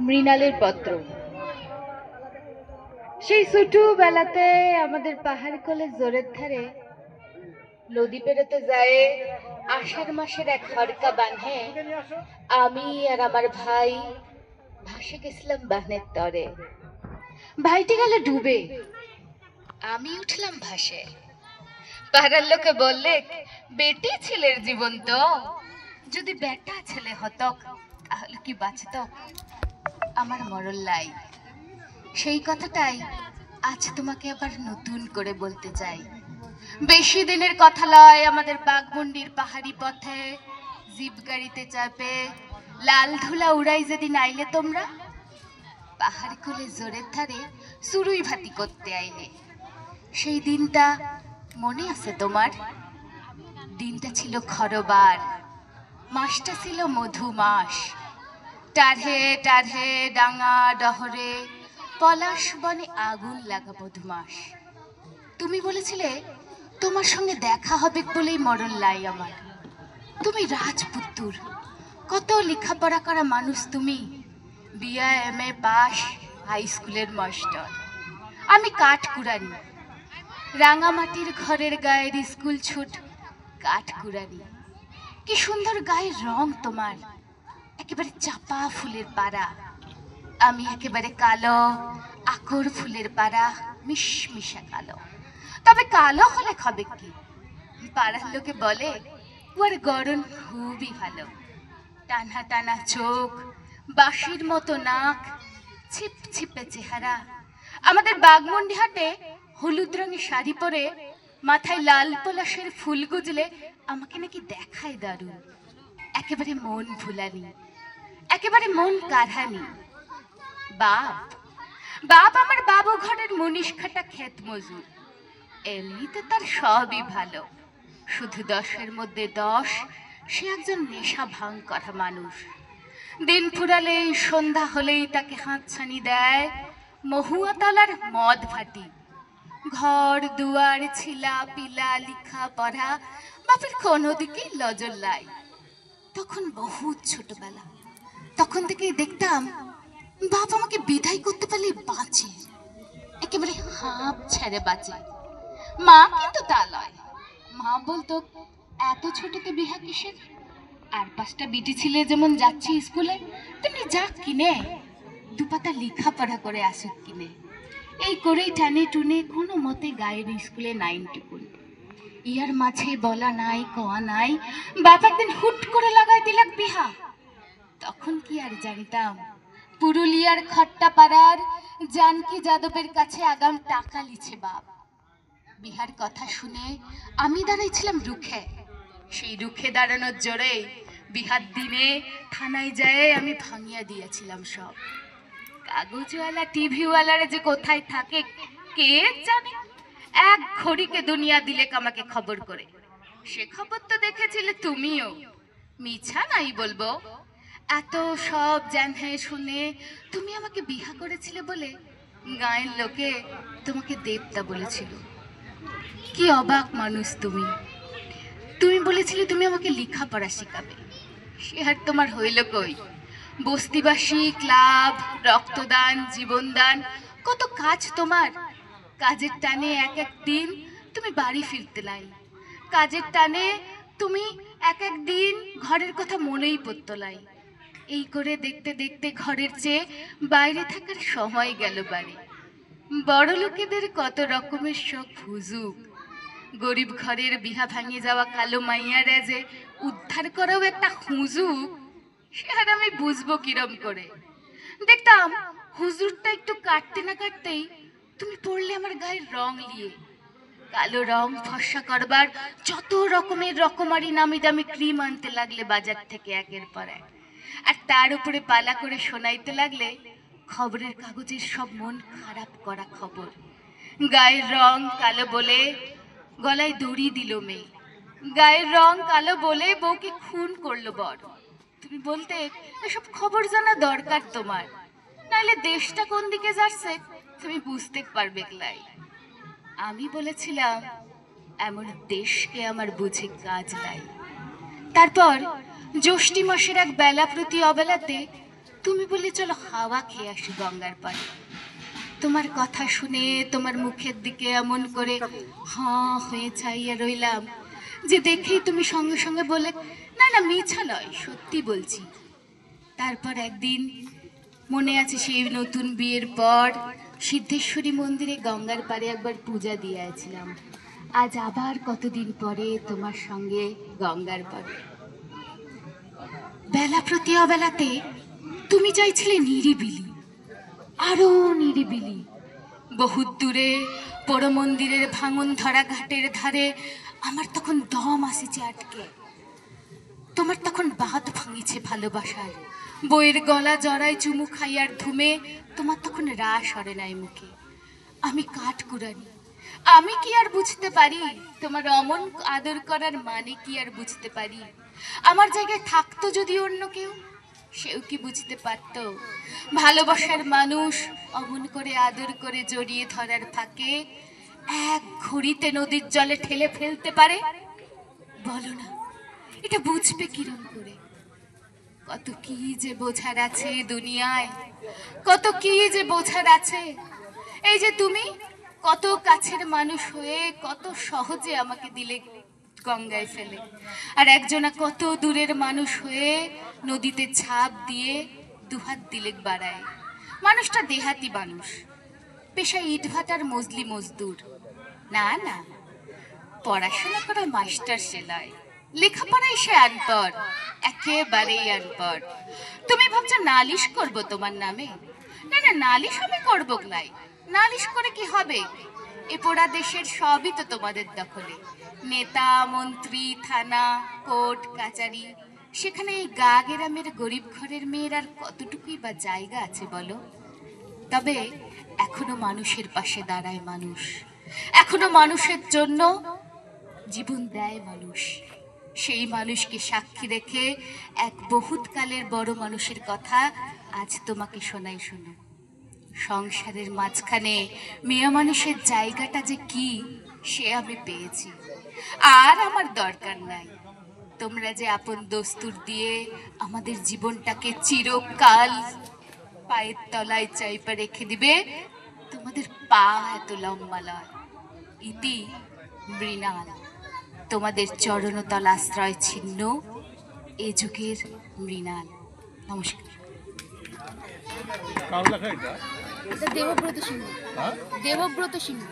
মৃণালের পত্র। সেই ছোটবেলাতে আমাদের পাহাড় কোলে জোরের ধারে নদী পেরোতে যায় আষাঢ় মাসের এক হরকা বাঁধে আমি আর আমার ভাই ভাসে গেছিলাম বানের তরে। ভাইটি গেল ডুবে, আমি উঠলাম ভাসে। পাড়ার লোকে বললে বেটি ছেলের জীবন তো, যদি বেটা ছেলে হতো তাহলে কি বাঁচত? আমার মরণ লাই। সেই কথাটাই আজ তোমাকে আবার নতুন করে বলতে চাই। বেশি দিনের কথা লয়, আমাদের বাঘমুন্ডির পাহাড়ি পথে জিপ গাড়িতে চাপে লাল ধুলা উড়াই যেদিন আইলে তোমরা, পাহাড় কোলে জোরের ধারে সুরুই ভাতি করতে আইলে। সেই দিনটা মনে আছে তোমার? দিনটা ছিল খরবার, মাসটা ছিল মধু মাস। টাঢ়ে টাঢ়ে ডাঙা ডহরে পলাশ বনে আগুন লাগা মধুমাস। তুমি বলেছিলে তোমার সঙ্গে দেখা হবে বলেই মরণ লাই আমার। তুমি রাজপুত্তুর, কত লেখাপড়া করা মানুষ তুমি, বিএ এমএ পাস, হাই স্কুলের মাস্টার। আমি কাঠকুড়ানি, রাঙামাটির ঘরের গায়ের স্কুল ছুট কাঠকুড়ানি। কি সুন্দর গায়ের রং তোমার, একেবারে চাপা ফুলের পাড়া। আমি একেবারে কালো, আকর ফুলের পাড়া, মিশমিশা কালো। তবে কালো হলে হবে কি, পাড়ার লোকে বলে ওর গড়ন খুবই ভালো। টানা টানা চোখ, বাঁশির মতো নাক, ছিপ ছিপে চেহারা। আমাদের বাঘমুন্ডি হাটে হলুদ রঙের শাড়ি পরে মাথায় লাল পলাশের ফুল গুজলে আমাকে নাকি দেখায় দারুণ। একেবারে মন ভুলানি, একেবারে মন কারহানি। বাপ বাপ আমার বাবু ঘরের মুনিশ খাটা ক্ষেত মজুর। এমনিতে তার সবই ভালো, শুধু 10-এর মধ্যে 10, সে একজন নেশা ভাঙ করা মানুষ। দিন ফুরালেই সন্ধ্যা হলেই তাকে হাতছানি দেয় মহুয়াতলার মদ ভাটি। ঘর দুয়ার ছিলা পিলা লিখা পড়া বাপের কোনো দিকেই নজর লাই। তখন বহুত ছোটবেলা, তখন থেকেই দেখতাম বাপ আমাকে বিদায় করতে পারলে বাঁচে, একেবারে হাঁপ ছেড়ে বাঁচে। মা কিন্তু তা লয়, মা বলতো এত ছোটতে বিহা কিসের? আর 5টা বিটি ছিলে যেমন যাচ্ছি স্কুলে, তেমনি যাক কিনে, দুপাতা লেখাপড়া করে আসুক কিনে। এই করেই টানে টুনে কোনো মতে গায়ের স্কুলে 9 টুকুন। ইয়ার মাঝে বলা নাই কওয়া নাই, বাপ একদিন হুট করে লাগাই দিলাক বিহা। তখন কি আর জানতাম পুরুলিয়ার খট্টা পাড়ার জানকি যাদবের কাছে আগাম টাকা লিছে বাপ। বিহার কথা শুনে আমি দাঁড়াইছিলাম রুখে। সেই রুখে দাঁড়ানোর জোরে বিহার দিনে থানায় যায় আমি ভাঙিয়া দিয়েছিলাম সব। কাগজওয়ালা টিভিওয়ালারা যে কোথায় থাকে কে জানে, এক ঘড়িকে দুনিয়া দিলে আমাকে খবর করে। সে খবর তো দেখেছিলে তুমিও, মিছা নাই বলবো। এত সব জানে শুনে তুমি আমাকে বিহা করেছিলে বলে গায়ের লোকে তোমাকে দেবতা বলেছিল। কি অবাক মানুষ তুমি! তুমি বলেছিলে তুমি আমাকে লেখাপড়া শিখাবে, সে আর তোমার হইল কই? বস্তিবাসী ক্লাব, রক্তদান, জীবনদান, কত কাজ তোমার। কাজের টানে এক এক দিন তুমি বাড়ি ফিরতে লাই। কাজের টানে তুমি এক এক দিন ঘরের কথা মনেই পড়তো লাই। এই করে দেখতে দেখতে ঘরের চেয়ে বাইরে থাকার সময় গেল বাড়ি। বড় লোকেদের কত রকমের শখ হুজুক, গরিব ঘরের বিহা ভাঙিয়ে যাওয়া কালো মাইয়ারা যে উদ্ধার করাও একটা হুজুক, সে আর আমি বুঝবো কিরম করে। দেখতাম হুজুরটা একটু কাটতে না কাটতেই তুমি পড়লে আমার গায়ের রং নিয়ে। কালো রং ফর্সা করবার যত রকমের রকমারি নামি দামি ক্রিম আনতে লাগলে বাজার থেকে একের পর এক, আর তার উপরে পালা করে শোনাইতে লাগলে খবরের কাগজের সব মন খারাপ করা খবর। গায়ের রং কালো বলে গলায় দড়ি দিল মেয়ে, গায়ের রং কালো বলে বউকে খুন করলো বর। তুমি বলতে এসব খবর জানা দরকার তোমার, নাহলে দেশটা কোন দিকে যাচ্ছে তুমি বুঝতে পারবে লাই। আমি বলেছিলাম এমন দেশকে আমার বুঝে কাজ লাই। তারপর জ্যৈষ্ঠী মাসের এক বেলা প্রতি অবেলাতে তুমি বললে চলো হাওয়া খেয়ে আসি গঙ্গার পাড়ে। তোমার কথা শুনে তোমার মুখের দিকে এমন করে হাঁ হয়ে চাইয়া রইলাম যে দেখেই তুমি সঙ্গে সঙ্গে বলে, না না মিছা নয়, সত্যি বলছি। তারপর একদিন মনে আছে, সেই নতুন বিয়ের পর সিদ্ধেশ্বরী মন্দিরে গঙ্গার পাড়ে একবার পূজা দিয়ে আছিলাম। আজ আবার কতদিন পরে তোমার সঙ্গে গঙ্গার পাড়ে। বেলা প্রতি অবেলাতে তুমি চাইছিলে নিরিবিলি, আরো নিরিবিলি। বহুত দূরে বড় মন্দিরের ভাঙন ধরা ঘাটের ধারে আমার তখন দম আসিছে আটকে। তোমার তখন বাঁধ ভাঙিছে ভালোবাসার, বইয়ের গলা জড়ায় চুমু খাইয়ার ধুমে তোমার তখন রাস সরে নাই মুখে। আমি কাঠ কুড়ানি, আমি কি আর বুঝতে পারি তোমার অমন আদর করার মানে কি আর বুঝতে পারি? আমার জায়গায় থাকতো যদি অন্য কেউ, সেও কি বুঝতে পারত ভালোবাসার মানুষ অমন করে আদর করে জড়িয়ে ধরার ফাঁকে এক ঘড়িতে নদীর জলে ঠেলে ফেলতে পারে? বলো না, এটা বুঝবে কিরম করে? কত কি যে বোঝার আছে দুনিয়ায়, কত কি যে বোঝার আছে। এই যে তুমি কত কাছের মানুষ হয়ে কত সহজে আমাকে দিলে গঙ্গায় ফেলে, আর একজনা কত দূরের মানুষ হয়ে নদীতে ঝাঁপ দিয়ে দুহাত দিলে বাড়ায়। মানুষটা দেহাতি মানুষ, পেশায় ইটভাটার মজলি মজদুর। না না, পড়াশোনা করা মাস্টার সেলাই, লেখাপড়ায় সে আনপড়, একেবারেই আনপড়। তুমি ভাবছো নালিশ করব তোমার নামে? না না, নালিশ আমি করবো নাই। নালিশ করে কি হবে? এ পোড়া দেশের সবই তো তোমাদের দখলে। নেতা মন্ত্রী, থানা, কোর্ট কাচারি, সেখানে এই গা গ্রামের গরিব ঘরের মেয়ের আর কতটুকুই বা জায়গা আছে বলো? তবে এখনো মানুষের পাশে দাঁড়ায় মানুষ, এখনো মানুষের জন্য জীবন দেয় মানুষ। সেই মানুষকে সাক্ষী রেখে এক বহুতকালের বড় মানুষের কথা আজ তোমাকে শোনাই। শোনো, সংসারের মাঝখানে মেয়ে মানুষের জায়গাটা যে কি সে আমি পেয়েছি, আর আমার দরকার নাই। তোমরা যে আপন দস্তুর দিয়ে আমাদের জীবনটাকে চিরকাল পায়ের তলায় চাইপা রেখে দিবে, তোমাদের পা এত লম্বা লয়। ইতি মৃণাল, তোমাদের চরণতল আশ্রয় ছিন্ন এ যুগের মৃণাল। নমস্কার। দেবব্রত সিংহ। দেবব্রত সিংহ।